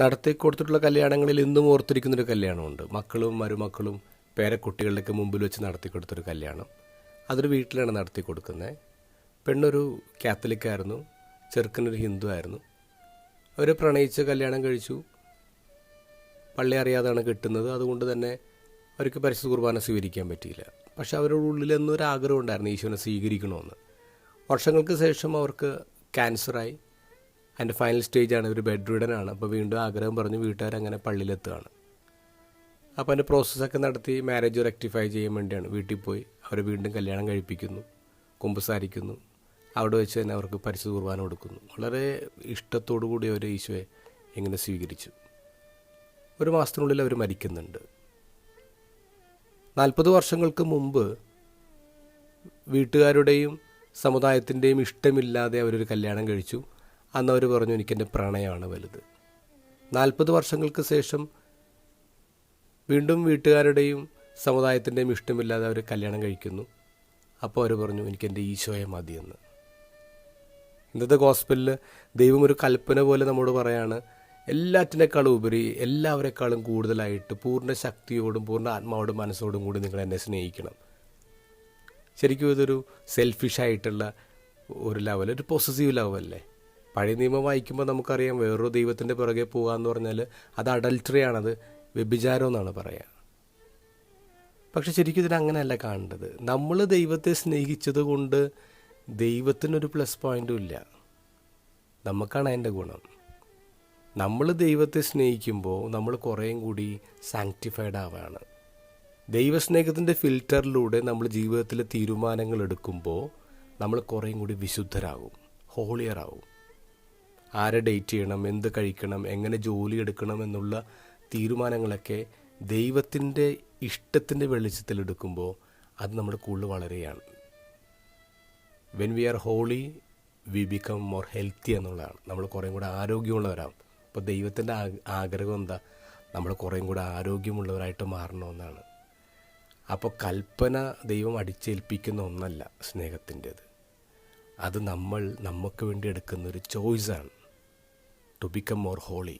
നടത്തി കൊടുത്തിട്ടുള്ള കല്യാണങ്ങളിൽ ഇന്നും ഓർത്തിരിക്കുന്നൊരു കല്യാണമുണ്ട്. മക്കളും മരുമക്കളും പേരക്കുട്ടികളുടെയൊക്കെ മുമ്പിൽ വെച്ച് നടത്തി കൊടുത്തൊരു കല്യാണം. അതൊരു വീട്ടിലാണ് നടത്തി കൊടുക്കുന്നത്. പെണ്ണൊരു കാത്തലിക്കായിരുന്നു, ചെറുക്കനൊരു ഹിന്ദു ആയിരുന്നു. അവർ പ്രണയിച്ച് കല്യാണം കഴിച്ചു. പള്ളി അറിയാതാണ് കിട്ടുന്നത്. അതുകൊണ്ട് തന്നെ അവർക്ക് പരിശുദ്ധ കുർബാന സ്വീകരിക്കാൻ പറ്റിയില്ല. പക്ഷെ അവരുടെ ഉള്ളിൽ എന്നൊരു ആഗ്രഹം ഉണ്ടായിരുന്നു ഈശോനെ സ്വീകരിക്കണമെന്ന്. വർഷങ്ങൾക്ക് ശേഷം അവർക്ക് ക്യാൻസറായി. അതിൻ്റെ ഫൈനൽ സ്റ്റേജാണ്, ഒരു ബെഡ് റിഡനാണ്. അപ്പോൾ വീണ്ടും ആഗ്രഹം പറഞ്ഞ് വീട്ടുകാരങ്ങനെ പള്ളിയിലെത്തുകയാണ്. അപ്പോൾ അതിൻ്റെ പ്രോസസ്സൊക്കെ നടത്തി മാരേജ് റെക്ടിഫൈ ചെയ്യാൻ വേണ്ടിയാണ് വീട്ടിൽ പോയി അവരെ വീണ്ടും കല്യാണം കഴിപ്പിക്കുന്നു, കുമ്പസാരിക്കുന്നു. അവിടെ വെച്ച് തന്നെ അവർക്ക് പരിശുദ്ധ കുർബാന കൊടുക്കുന്നു. വളരെ ഇഷ്ടത്തോടു കൂടി അവർ ഈശോയെ എങ്ങനെ സ്വീകരിച്ചു. ഒരു മാസത്തിനുള്ളിൽ അവർ മരിക്കുന്നുണ്ട്. 40 വർഷങ്ങൾക്ക് മുമ്പ് വീട്ടുകാരുടെയും സമുദായത്തിൻ്റെയും ഇഷ്ടമില്ലാതെ അവരൊരു കല്യാണം കഴിച്ചു. അന്ന് അവർ പറഞ്ഞു, എനിക്കെൻ്റെ പ്രണയമാണ് വലുത്. 40 വർഷങ്ങൾക്ക് ശേഷം വീണ്ടും വീട്ടുകാരുടെയും സമുദായത്തിൻ്റെയും ഇഷ്ടമില്ലാതെ അവർ കല്യാണം കഴിക്കുന്നു. അപ്പോൾ അവർ പറഞ്ഞു, എനിക്കെൻ്റെ ഈശോയെ മതിയെന്ന്. ഇന്നത്തെ ഗോസ്പലിൽ ദൈവം ഒരു കൽപ്പന പോലെ നമ്മോട് പറയാണ്, എല്ലാറ്റിനേക്കാളും ഉപരി എല്ലാവരെക്കാളും കൂടുതലായിട്ട് പൂർണ്ണ ശക്തിയോടും പൂർണ്ണ ആത്മാവോടും മനസ്സോടും കൂടി നിങ്ങൾ എന്നെ സ്നേഹിക്കണം. ശരിക്കും ഇതൊരു സെൽഫിഷായിട്ടുള്ള ഒരു ലെവൽ, ഒരു പൊസസീവ് ലെവലല്ലേ. പഴയ നിയമം വായിക്കുമ്പോൾ നമുക്കറിയാം, വേറൊരു ദൈവത്തിൻ്റെ പിറകെ പോകാമെന്ന് പറഞ്ഞാൽ അത് അഡൾട്ടറിയാണത്, വ്യഭിചാരം എന്നാണ് പറയുക. പക്ഷെ ശരിക്കും ഇതിനങ്ങനെയല്ല കാണേണ്ടത്. നമ്മൾ ദൈവത്തെ സ്നേഹിച്ചത് കൊണ്ട് ദൈവത്തിനൊരു പ്ലസ് പോയിൻറ്റും ഇല്ല, നമുക്കാണ് അതിൻ്റെ ഗുണം. നമ്മൾ ദൈവത്തെ സ്നേഹിക്കുമ്പോൾ നമ്മൾ കുറേയും കൂടി സാങ്ക്ടിഫൈഡ് ആവുകയാണ്. ദൈവസ്നേഹത്തിൻ്റെ ഫിൽറ്ററിലൂടെ നമ്മൾ ജീവിതത്തിലെ തീരുമാനങ്ങൾ എടുക്കുമ്പോൾ നമ്മൾ കുറേയും കൂടി വിശുദ്ധരാകും, ഹോളിയറാകും. ആരെ ഡേറ്റ് ചെയ്യണം, എന്ത് കഴിക്കണം, എങ്ങനെ ജോലി എടുക്കണം എന്നുള്ള തീരുമാനങ്ങളൊക്കെ ദൈവത്തിൻ്റെ ഇഷ്ടത്തിൻ്റെ വെളിച്ചത്തിലെടുക്കുമ്പോൾ അത് നമ്മുടെ കൂടുതൽ വളരെയാണ്. When we are holy we become more healthy എന്നുള്ളതാണ്. നമ്മൾ കുറേയും കൂടെ ആരോഗ്യമുള്ളവരാകും. അപ്പോൾ ദൈവത്തിൻ്റെ ആഗ്രഹം എന്താ? നമ്മൾ കുറേയും കൂടെ ആരോഗ്യമുള്ളവരായിട്ട് മാറണമെന്നാണ്. അപ്പോൾ കൽപ്പന ദൈവം അടിച്ചേൽപ്പിക്കുന്ന ഒന്നല്ല സ്നേഹത്തിൻ്റേത്. അത് നമുക്ക് വേണ്ടി എടുക്കുന്നൊരു ചോയ്സാണ്, ടു ബിക്കം മോർ ഹോളി.